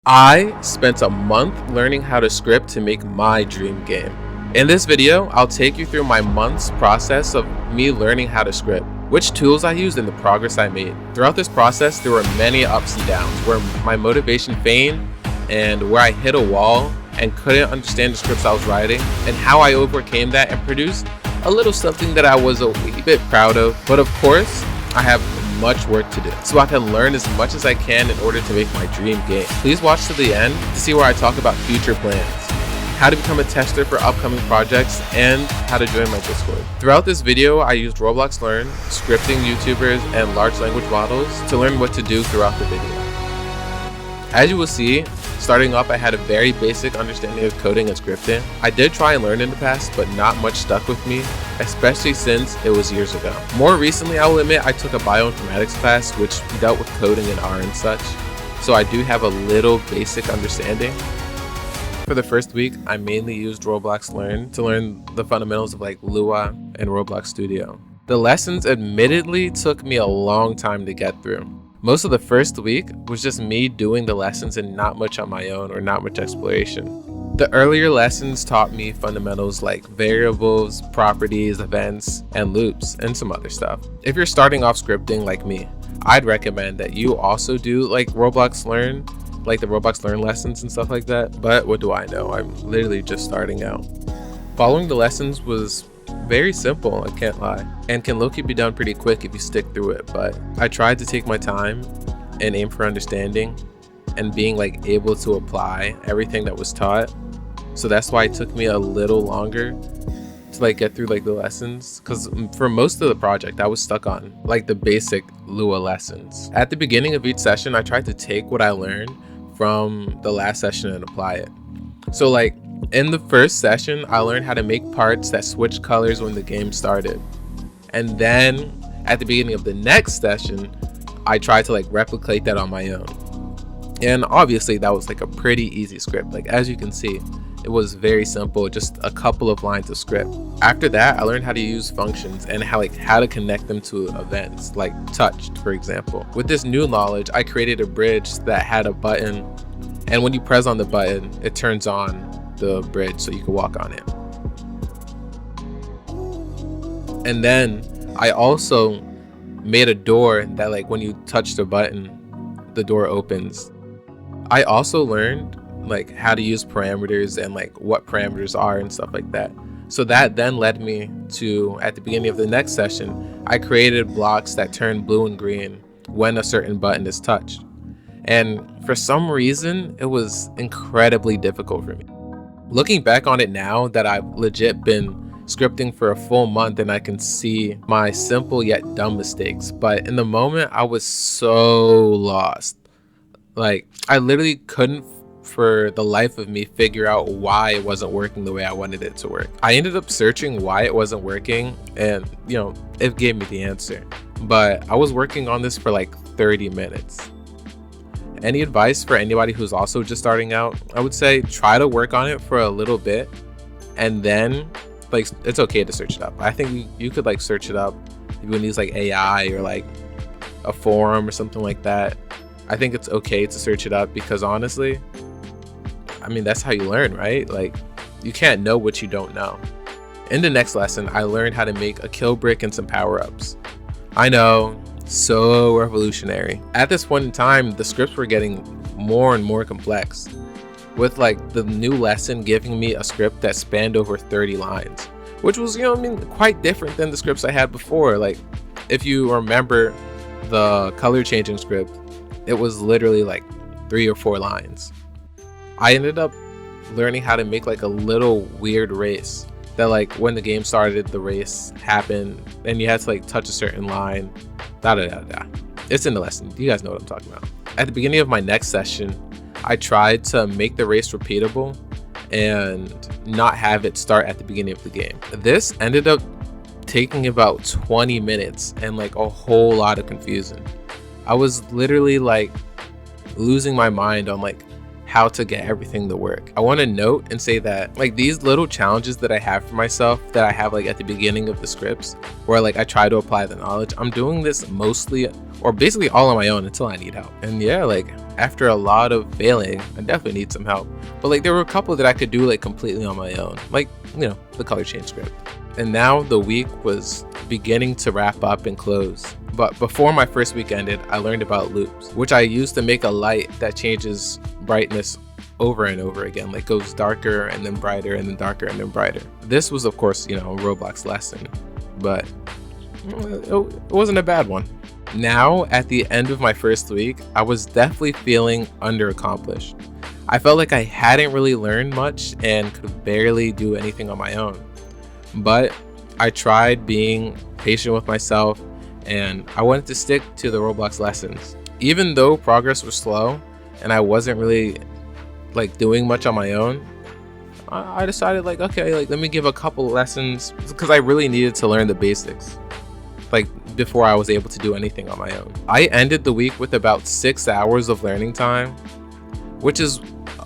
I spent a month learning how to script to make my dream game. In this video, I'll take you through my month's process of me learning how to script, which tools I used, and the progress I made. Throughout this process, there were many ups and downs where my motivation waned and where I hit a wall and couldn't understand the scripts I was writing, and how I overcame that and produced a little something that I was a wee bit proud of. But of course, I have much work to do, so I can learn as much as I can in order to make my dream game. Please watch to the end to see where I talk about future plans, how to become a tester for upcoming projects, and how to join my Discord. Throughout this video, I used Roblox Learn, scripting YouTubers, and large language models to learn what to do throughout the video. As you will see, starting up, I had a very basic understanding of coding and scripting. I did try and learn in the past, but not much stuck with me, especially since it was years ago. More recently, I will admit, I took a bioinformatics class which dealt with coding in R and such, so I do have a little basic understanding. For the first week, I mainly used Roblox Learn to learn the fundamentals of like Lua and Roblox Studio. The lessons admittedly took me a long time to get through. Most of the first week was just me doing the lessons and not much on my own or not much exploration. The earlier lessons taught me fundamentals like variables, properties, events, and loops, and some other stuff. If you're starting off scripting like me, I'd recommend that you also do like Roblox Learn, like the Roblox Learn lessons and stuff like that. But what do I know? I'm literally just starting out. Following the lessons was very simple, I can't lie, and can low-key be done pretty quick if you stick through it, but I tried to take my time and aim for understanding and being like able to apply everything that was taught. So that's why it took me a little longer to like get through like the lessons, because for most of the project I was stuck on like the basic Lua lessons. At the beginning of each session, I tried to take what I learned from the last session and apply it. So like in the first session, I learned how to make parts that switch colors when the game started. And then at the beginning of the next session, I tried to like replicate that on my own. And obviously that was like a pretty easy script. Like as you can see, it was very simple, just a couple of lines of script. After that, I learned how to use functions and how to connect them to events, like touched, for example. With this new knowledge, I created a bridge that had a button, and when you press on the button, it turns on the bridge so you can walk on it. And then I also made a door that like when you touch the button, the door opens. I also learned like how to use parameters and like what parameters are and stuff like that. So that then led me to, at the beginning of the next session, I created blocks that turn blue and green when a certain button is touched. And for some reason, it was incredibly difficult for me. Looking back on it now that I've legit been scripting for a full month, and I can see my simple yet dumb mistakes, but in the moment I was so lost. Like I literally couldn't for the life of me figure out why it wasn't working the way I wanted it to work. I ended up searching why it wasn't working, and you know, it gave me the answer, but I was working on this for like 30 minutes. Any advice for anybody who's also just starting out? I would say try to work on it for a little bit, and then like it's okay to search it up. I think you could like search it up if you use like AI or like a forum or something like that. I think it's okay to search it up, because honestly, I mean, that's how you learn, right? Like you can't know what you don't know. In the next lesson, I learned how to make a kill brick and some power-ups. I know, so revolutionary. At this point in time, the scripts were getting more and more complex, with like the new lesson giving me a script that spanned over 30 lines, which was, you know, I mean, quite different than the scripts I had before. Like if you remember the color changing script, it was literally like 3 or 4 lines. I ended up learning how to make like a little weird race that like when the game started, the race happened and you had to like touch a certain line. It's in the lesson. You guys know what I'm talking about. At the beginning of my next session, I tried to make the race repeatable and not have it start at the beginning of the game. This ended up taking about 20 minutes and like a whole lot of confusion. I was literally like losing my mind on like how to get everything to work. I want to note and say that like these little challenges that I have for myself, that I have like at the beginning of the scripts, where like I try to apply the knowledge, I'm doing this mostly or basically all on my own until I need help. And yeah, like after a lot of failing, I definitely need some help. But like there were a couple that I could do like completely on my own, like, you know, the color change script. And now the week was beginning to wrap up and close. But before my first week ended, I learned about loops, which I use to make a light that changes brightness over and over again, like goes darker and then brighter and then darker and then brighter. This was of course, you know, a Roblox lesson, but it wasn't a bad one. Now at the end of my first week, I was definitely feeling underaccomplished. I felt like I hadn't really learned much and could barely do anything on my own. But I tried being patient with myself and I wanted to stick to the Roblox lessons. Even though progress was slow and I wasn't really like doing much on my own, I decided like, okay, like let me give a couple lessons because I really needed to learn the basics, like before I was able to do anything on my own. I ended the week with about 6 hours of learning time, which is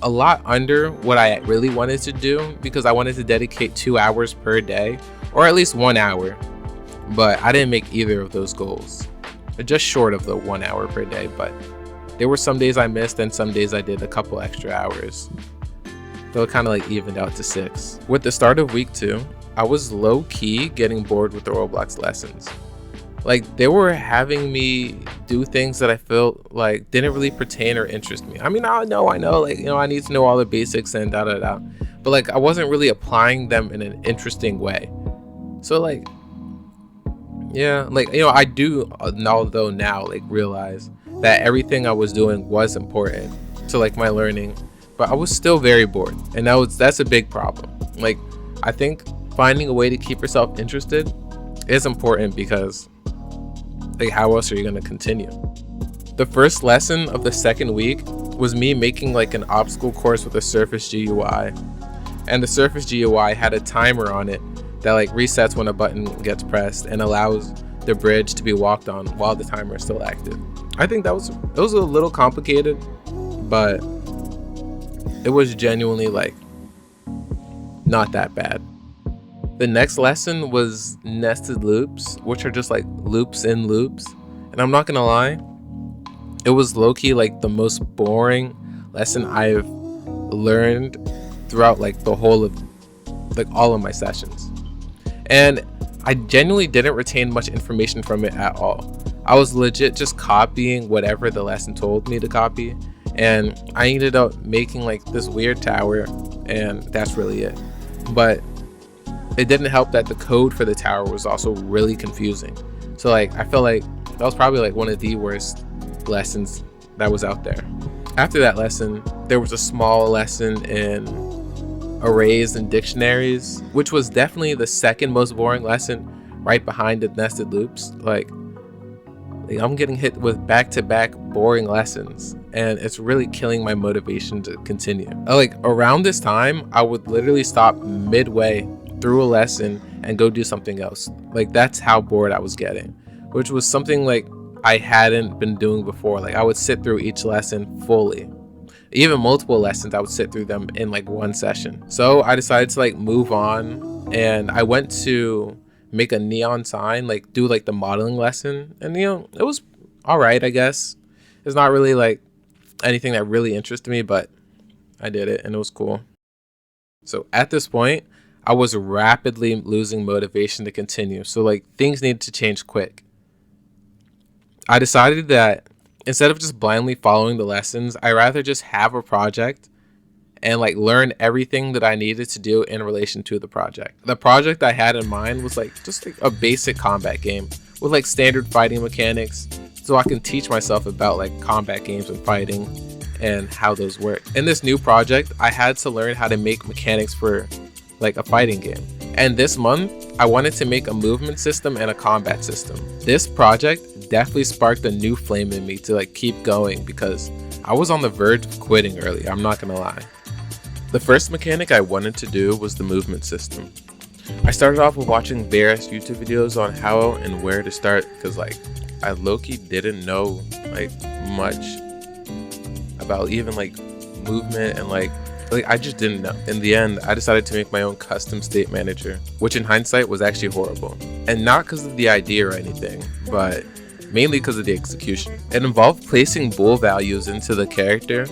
a lot under what I really wanted to do because I wanted to dedicate 2 hours per day, or at least 1 hour. But I didn't make either of those goals. Just short of the 1 hour per day, but there were some days I missed and some days I did a couple extra hours. So it kind of like evened out to 6. With the start of week 2, I was low-key getting bored with the Roblox lessons. Like they were having me do things that I felt like didn't really pertain or interest me. I mean, I know, like, you know, I need to know all the basics and da. But like I wasn't really applying them in an interesting way. So like, yeah, like, you know, I do now like realize that everything I was doing was important to like my learning, but I was still very bored, and that's a big problem. Like I think finding a way to keep yourself interested is important because like how else are you going to continue? The first lesson of the second week was me making like an obstacle course with a Surface GUI, and the Surface GUI had a timer on it that like resets when a button gets pressed and allows the bridge to be walked on while the timer is still active. I think it was a little complicated, but it was genuinely like not that bad. The next lesson was nested loops, which are just like loops in loops. And I'm not gonna lie, it was low-key like the most boring lesson I've learned throughout like the whole of like all of my sessions. And I genuinely didn't retain much information from it at all. I was legit just copying whatever the lesson told me to copy, and I ended up making like this weird tower, and that's really it. But it didn't help that the code for the tower was also really confusing. So like I feel like that was probably like one of the worst lessons that was out there. After that lesson, there was a small lesson in arrays and dictionaries, which was definitely the second most boring lesson, right behind the nested loops. Like I'm getting hit with back-to-back boring lessons, and it's really killing my motivation to continue. Like around this time, I would literally stop midway through a lesson and go do something else. Like that's how bored I was getting, which was something like I hadn't been doing before. Like I would sit through each lesson fully. Even multiple lessons, I would sit through them in like one session. So I decided to like move on, and I went to make a neon sign, like do like the modeling lesson, and you know, it was all right, I guess. It's not really like anything that really interested me, but I did it and it was cool. So at this point, I was rapidly losing motivation to continue. So like things needed to change quick. I decided that instead of just blindly following the lessons, I'd rather just have a project and like learn everything that I needed to do in relation to the project. The project I had in mind was like just like a basic combat game with like standard fighting mechanics, so I can teach myself about like combat games and fighting and how those work. In this new project, I had to learn how to make mechanics for like a fighting game. And this month, I wanted to make a movement system and a combat system. This project definitely sparked a new flame in me to like keep going because I was on the verge of quitting early, I'm not gonna lie. The first mechanic I wanted to do was the movement system. I started off with watching various YouTube videos on how and where to start because like I low-key didn't know like much about even like movement and like I just didn't know. In the end, I decided to make my own custom state manager, which in hindsight was actually horrible. And not because of the idea or anything, but mainly because of the execution. It involved placing bool values into the character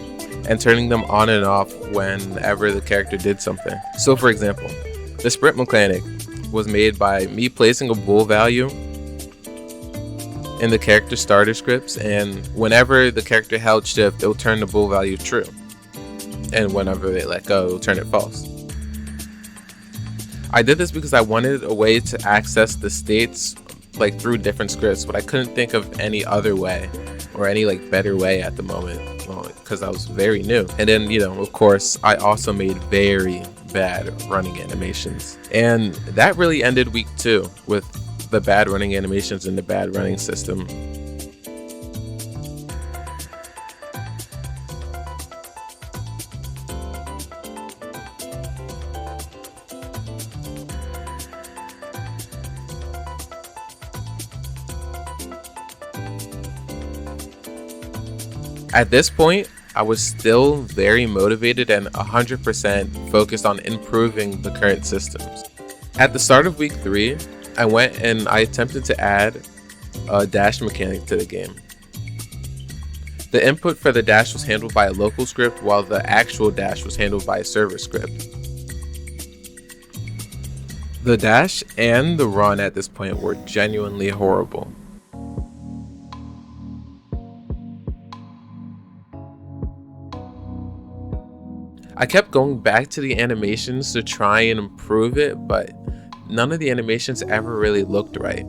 and turning them on and off whenever the character did something. So for example, the sprint mechanic was made by me placing a bool value in the character starter scripts, and whenever the character held shift, it'll turn the bool value true. And whenever they let go, it'll turn it false. I did this because I wanted a way to access the states like through different scripts, but I couldn't think of any other way or any like better way at the moment because I was very new. And then, of course, I also made very bad running animations. And that really ended week 2 with the bad running animations and the bad running system. At this point, I was still very motivated and 100% focused on improving the current systems. At the start of week 3, I went and I attempted to add a dash mechanic to the game. The input for the dash was handled by a local script, while the actual dash was handled by a server script. The dash and the run at this point were genuinely horrible. I kept going back to the animations to try and improve it, but none of the animations ever really looked right.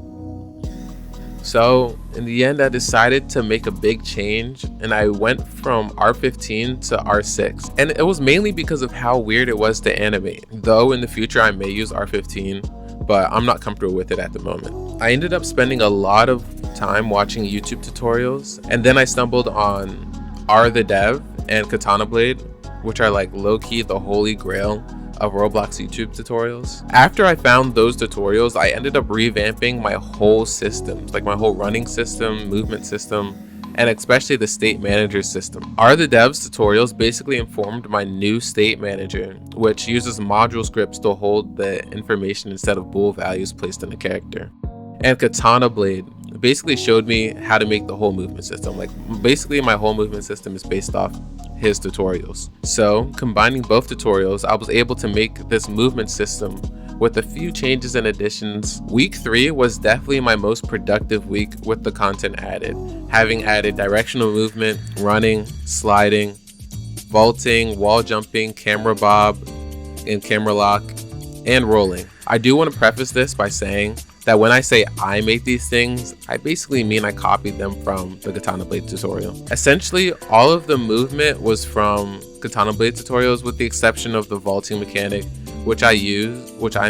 So in the end, I decided to make a big change, and I went from R15 to R6. And it was mainly because of how weird it was to animate. Though in the future I may use R15, but I'm not comfortable with it at the moment. I ended up spending a lot of time watching YouTube tutorials, and then I stumbled on R the Dev and Katana Blade, which are like low-key the holy grail of Roblox YouTube tutorials. After I found those tutorials, I ended up revamping my whole system, like my whole running system, movement system, and especially the state manager system. R the Dev's tutorials basically informed my new state manager, which uses module scripts to hold the information instead of bool values placed in the character. And Katana Blade basically showed me how to make the whole movement system. Like basically my whole movement system is based off his tutorials. So combining both tutorials, I was able to make this movement system with a few changes and additions. Week 3 was definitely my most productive week with the content added, having added directional movement, running, sliding, vaulting, wall jumping, camera bob, and camera lock, and rolling. I do want to preface this by saying that when I say I made these things, I basically mean I copied them from the Katana Blade tutorial. Essentially, all of the movement was from Katana Blade tutorials with the exception of the vaulting mechanic, which I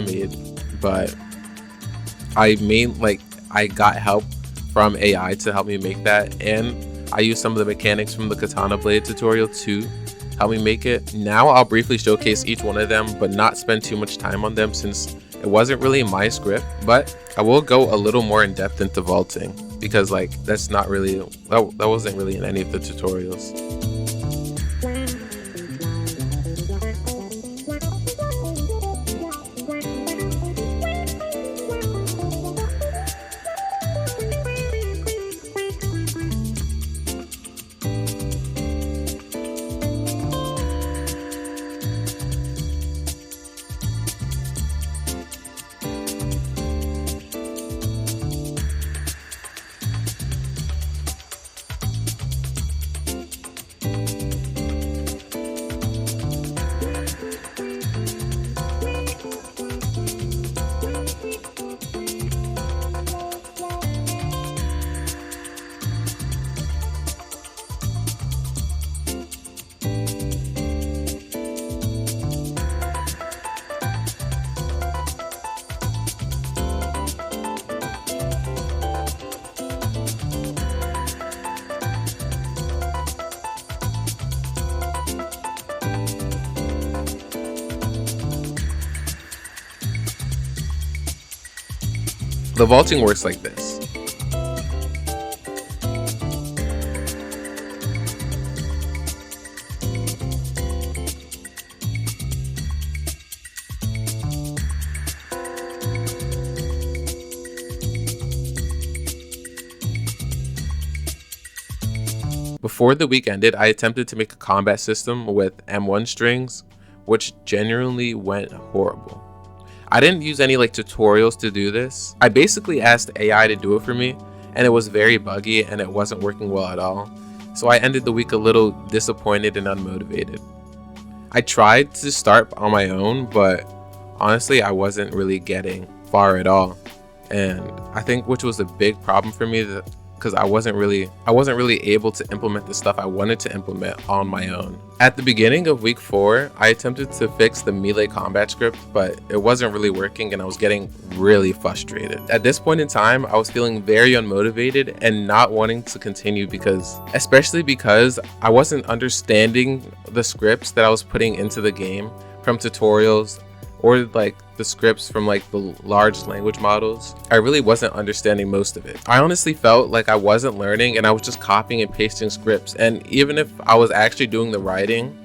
made, but I got help from AI to help me make that, and I used some of the mechanics from the Katana Blade tutorial to help me make it. Now I'll briefly showcase each one of them, but not spend too much time on them since it wasn't really my script, but I will go a little more in depth into vaulting because that wasn't really in any of the tutorials. The vaulting works like this. Before the week ended, I attempted to make a combat system with M1 strings, which genuinely went horrible. I didn't use any tutorials to do this. I basically asked AI to do it for me, and it was very buggy and it wasn't working well at all. So I ended the week a little disappointed and unmotivated. I tried to start on my own, but honestly, I wasn't really getting far at all. And I think which was a big problem for me, because I wasn't really able to implement the stuff I wanted to implement on my own. At the beginning of week 4, I attempted to fix the melee combat script, but it wasn't really working and I was getting really frustrated. At this point in time, I was feeling very unmotivated and not wanting to continue especially because I wasn't understanding the scripts that I was putting into the game from tutorials or the scripts from the large language models. I really wasn't understanding most of it. I honestly felt like I wasn't learning and I was just copying and pasting scripts. And even if I was actually doing the writing,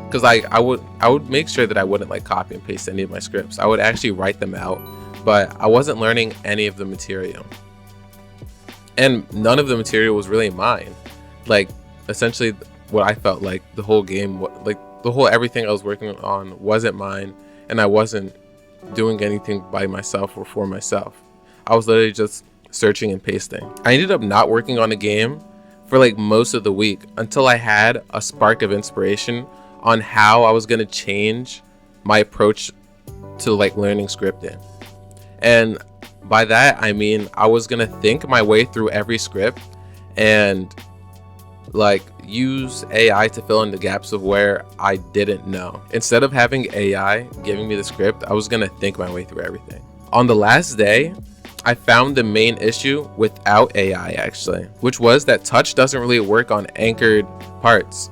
because I would make sure that I wouldn't copy and paste any of my scripts. I would actually write them out, but I wasn't learning any of the material. And none of the material was really mine. Essentially what I felt like the whole game, everything I was working on wasn't mine. And I wasn't doing anything by myself or for myself. I was literally just searching and pasting. I ended up not working on the game for most of the week until I had a spark of inspiration on how I was going to change my approach to learning scripting. And by that, I mean, I was going to think my way through every script and use AI to fill in the gaps of where I didn't know. Instead of having AI giving me the script, I was gonna think my way through everything. On the last day, I found the main issue without AI actually, which was that touch doesn't really work on anchored parts.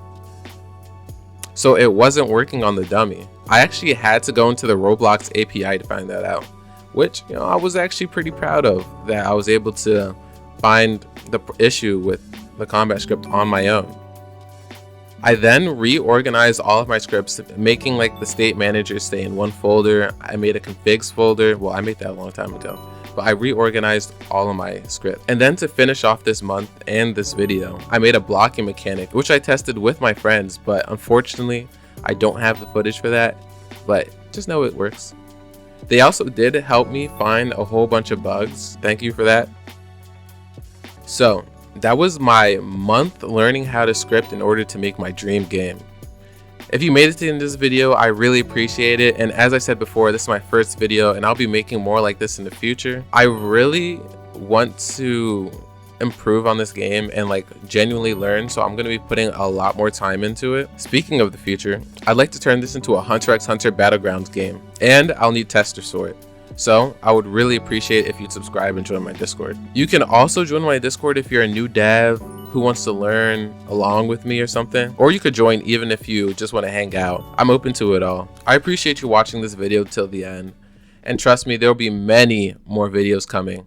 So it wasn't working on the dummy. I actually had to go into the Roblox API to find that out, which I was actually pretty proud of, that I was able to find the issue with the combat script on my own. I then reorganized all of my scripts, making the state manager stay in one folder. I made a configs folder. Well, I made that a long time ago, but I reorganized all of my scripts. And then to finish off this month and this video, I made a blocking mechanic, which I tested with my friends, but unfortunately, I don't have the footage for that, but just know it works. They also did help me find a whole bunch of bugs. Thank you for that. So that was my month learning how to script in order to make my dream game. If you made it to the end of this video, I really appreciate it. And as I said before, this is my first video and I'll be making more like this in the future. I really want to improve on this game and genuinely learn, so I'm going to be putting a lot more time into it. Speaking of the future, I'd like to turn this into a Hunter x Hunter Battlegrounds game, and I'll need testers for it. So I would really appreciate if you'd subscribe and join my Discord. You can also join my Discord if you're a new dev who wants to learn along with me or something, or you could join even if you just want to hang out. I'm open to it all. I appreciate you watching this video till the end, and trust me, there'll be many more videos coming.